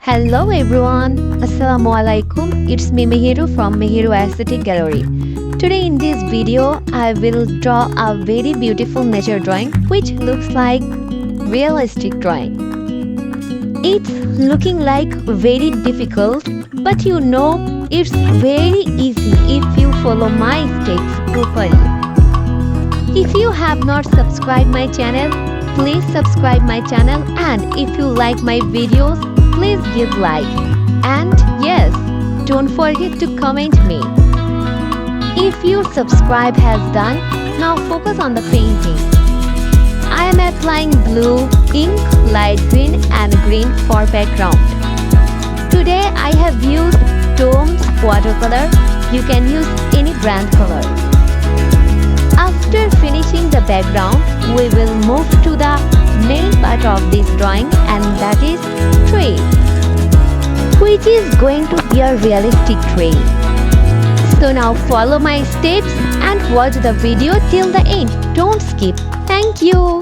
Hello everyone, Assalamualaikum. It's me Meheru from Meheru Aesthetic Gallery. Today in this video, I will draw a very beautiful nature drawing which looks like realistic drawing. It's looking like very difficult, but you know it's very easy if you follow my steps properly. If you have not subscribed my channel, please subscribe my channel, and if you like my videos, please give like, and yes, don't forget to comment me. If your subscribe has done, now focus on the painting. I am applying blue, ink, light green and green for background. Today I have used Dome's watercolor. You can use any brand color. After finishing the background, we will move to the main part of this drawing, and that is tree, which is going to be a realistic tree. So now follow my steps and watch the video till the end. Don't skip. Thank you.